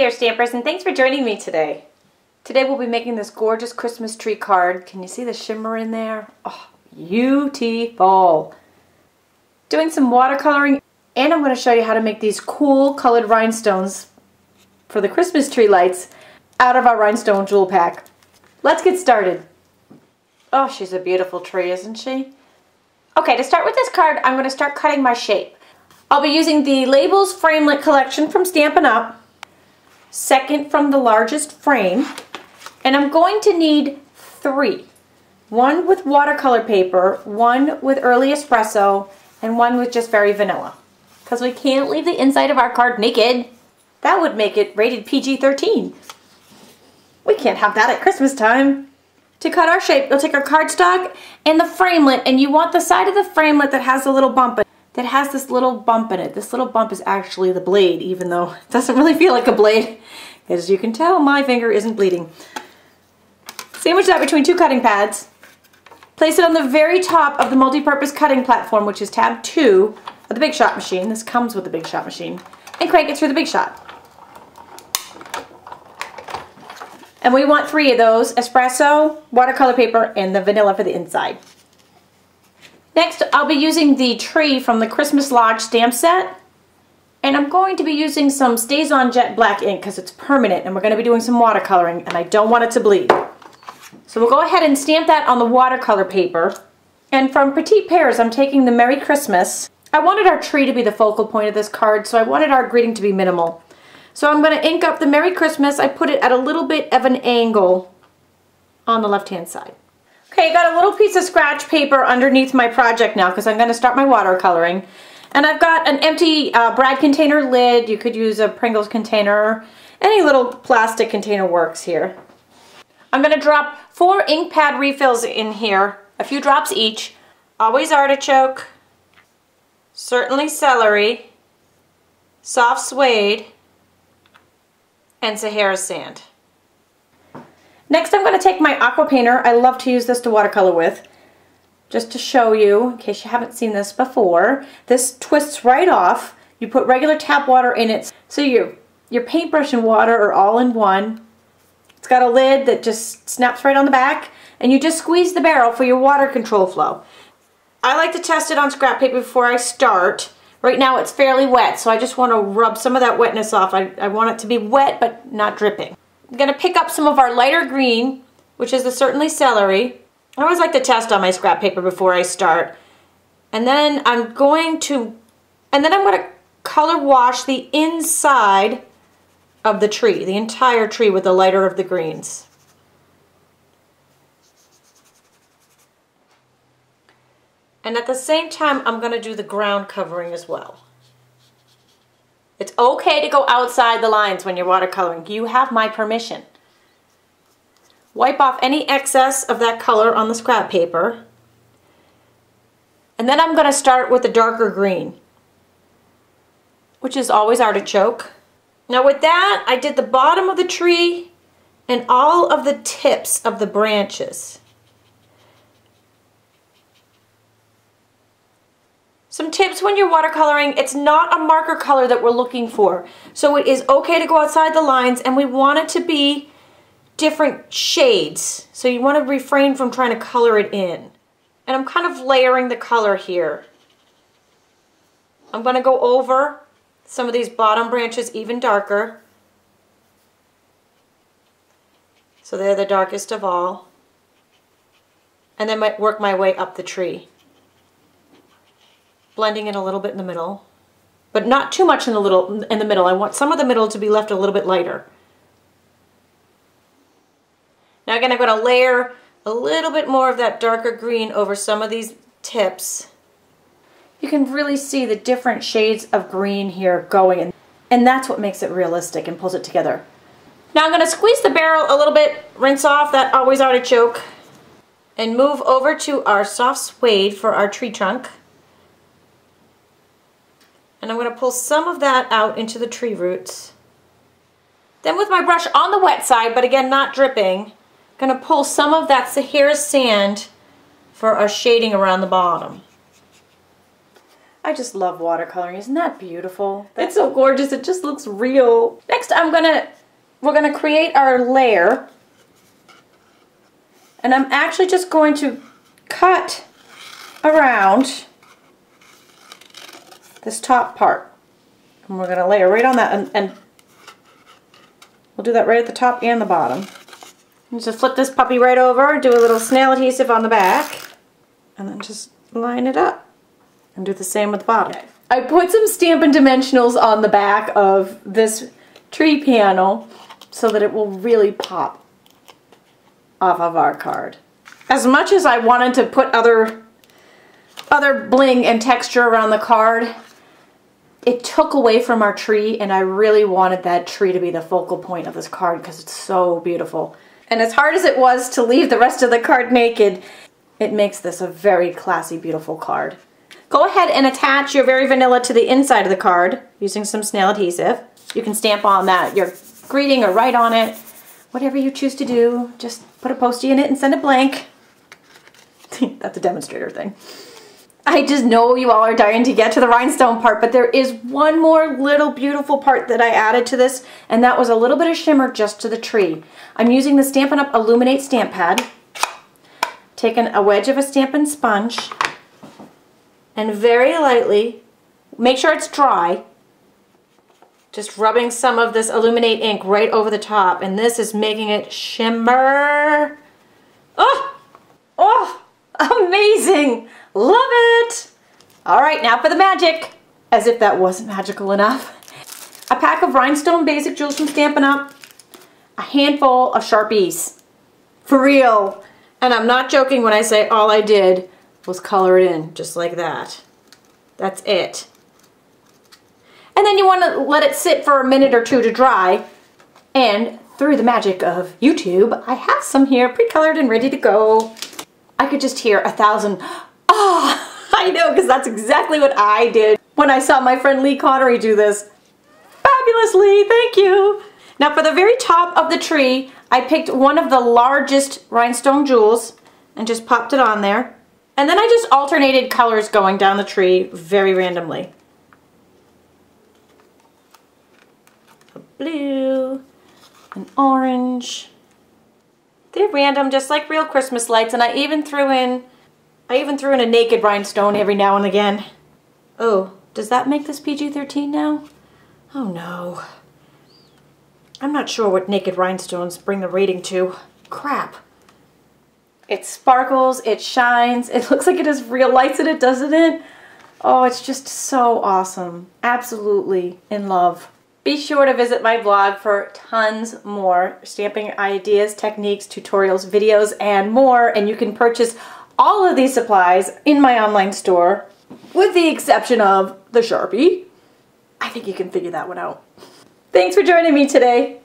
there, Stampers, and thanks for joining me today. Today we'll be making this gorgeous Christmas tree card. Can you see the shimmer in there? Oh, beautiful. Doing some watercoloring, and I'm going to show you how to make these cool colored rhinestones for the Christmas tree lights out of our Rhinestone Jewel pack. Let's get started. Oh, she's a beautiful tree, isn't she? Okay, to start with this card, I'm going to start cutting my shape. I'll be using the Labels Framelit collection from Stampin Up, second from the largest frame, and I'm going to need 3. One with watercolor paper, one with early espresso, and one with just very vanilla. Because we can't leave the inside of our card naked. That would make it rated PG-13. We can't have that at Christmas time. To cut our shape, you'll take our cardstock and the framelit, and you want the side of the framelit that has a little bump in it. That has this little bump in it. This little bump is actually the blade, even though it doesn't really feel like a blade. As you can tell, my finger isn't bleeding. Sandwich that between 2 cutting pads. Place it on the very top of the multi-purpose cutting platform, which is tab 2 of the Big Shot machine. This comes with the Big Shot machine. And crank it through the Big Shot. And we want 3 of those: espresso, watercolor paper, and the vanilla for the inside. Next, I'll be using the tree from the Christmas Lodge stamp set. And I'm going to be using some Stays On Jet black ink because it's permanent, and we're going to be doing some watercoloring, and I don't want it to bleed. So we'll go ahead and stamp that on the watercolor paper. And from Petite Pears, I'm taking the Merry Christmas. I wanted our tree to be the focal point of this card, so I wanted our greeting to be minimal. So I'm going to ink up the Merry Christmas. I put it at a little bit of an angle on the left-hand side. Okay, I got a little piece of scratch paper underneath my project now because I'm going to start my watercoloring. And I've got an empty Brad container lid. You could use a Pringles container. Any little plastic container works here. I'm going to drop 4 ink pad refills in here, a few drops each. Always artichoke, certainly celery, soft suede, and Sahara sand. Next, I'm going to take my aqua painter. I love to use this to watercolor with. Just to show you, in case you haven't seen this before, this twists right off. You put regular tap water in it, so your paintbrush and water are all in one. It's got a lid that just snaps right on the back, and you just squeeze the barrel for your water control flow. I like to test it on scrap paper before I start. Right now it's fairly wet, so I just want to rub some of that wetness off. I want it to be wet but not dripping. I'm going to pick up some of our lighter green, which is the Certainly Celery. I always like to test on my scrap paper before I start. And then I'm going to color wash the inside of the tree, the entire tree, with the lighter of the greens. And at the same time, I'm going to do the ground covering as well. It's okay to go outside the lines when you're watercoloring. You have my permission. Wipe off any excess of that color on the scrap paper. And then I'm going to start with the darker green, which is always artichoke. Now with that, I did the bottom of the tree and all of the tips of the branches. Some tips when you're watercoloring: it's not a marker color that we're looking for. So it is okay to go outside the lines, and we want it to be different shades. So you want to refrain from trying to color it in. And I'm kind of layering the color here. I'm going to go over some of these bottom branches even darker. So they're the darkest of all. And then work my way up the tree. Blending in a little bit in the middle, but not too much in the middle. I want some of the middle to be left a little bit lighter. Now again, I'm going to layer a little bit more of that darker green over some of these tips. You can really see the different shades of green here going in, and that's what makes it realistic and pulls it together. Now I'm going to squeeze the barrel a little bit, rinse off that always artichoke, and move over to our soft suede for our tree trunk. And I'm going to pull some of that out into the tree roots. Then with my brush on the wet side, but again not dripping, I'm going to pull some of that Sahara sand for our shading around the bottom. I just love watercoloring. Isn't that beautiful? It's so gorgeous. It just looks real. Next, we're gonna create our layer. And I'm actually just going to cut around this top part. And we're gonna layer right on that, and we'll do that right at the top and the bottom. And just flip this puppy right over, do a little snail adhesive on the back, and then just line it up. And do the same with the bottom. Okay. I put some Stampin' Dimensionals on the back of this tree panel so that it will really pop off of our card. As much as I wanted to put other bling and texture around the card, it took away from our tree, and I really wanted that tree to be the focal point of this card because it's so beautiful. And as hard as it was to leave the rest of the card naked, it makes this a very classy, beautiful card. Go ahead and attach your Very Vanilla to the inside of the card using some snail adhesive. You can stamp on that, your greeting, or write on it. Whatever you choose to do, just put a Post-it in it and send it blank. That's a demonstrator thing. I just know you all are dying to get to the rhinestone part, but there is one more little beautiful part that I added to this, and that was a little bit of shimmer just to the tree. I'm using the Stampin' Up! Illuminate stamp pad, taking a wedge of a Stampin' sponge, and very lightly, make sure it's dry, just rubbing some of this Illuminate ink right over the top, and this is making it shimmer. Oh! Oh! Amazing! Love it! Alright, now for the magic. As if that wasn't magical enough. A pack of Rhinestone Basic Jewels from Stampin' Up! A handful of Sharpies. For real! And I'm not joking when I say all I did was color it in, just like that. That's it. And then you want to let it sit for a minute or two to dry. And through the magic of YouTube, I have some here pre-colored and ready to go. I could just hear 1,000, oh, I know, because that's exactly what I did when I saw my friend Lee Conrey do this. Fabulously, thank you. Now for the very top of the tree, I picked one of the largest Rhinestone Jewels and just popped it on there. And then I just alternated colors going down the tree very randomly. A blue, an orange. They're random, just like real Christmas lights, and I even threw in a naked rhinestone every now and again. Oh, does that make this PG-13 now? Oh no. I'm not sure what naked rhinestones bring the rating to. Crap. It sparkles, it shines, it looks like it has real lights in it, doesn't it? Oh, it's just so awesome. Absolutely in love. Be sure to visit my blog for tons more stamping ideas, techniques, tutorials, videos, and more. And you can purchase all of these supplies in my online store, with the exception of the Sharpie. I think you can figure that one out. Thanks for joining me today.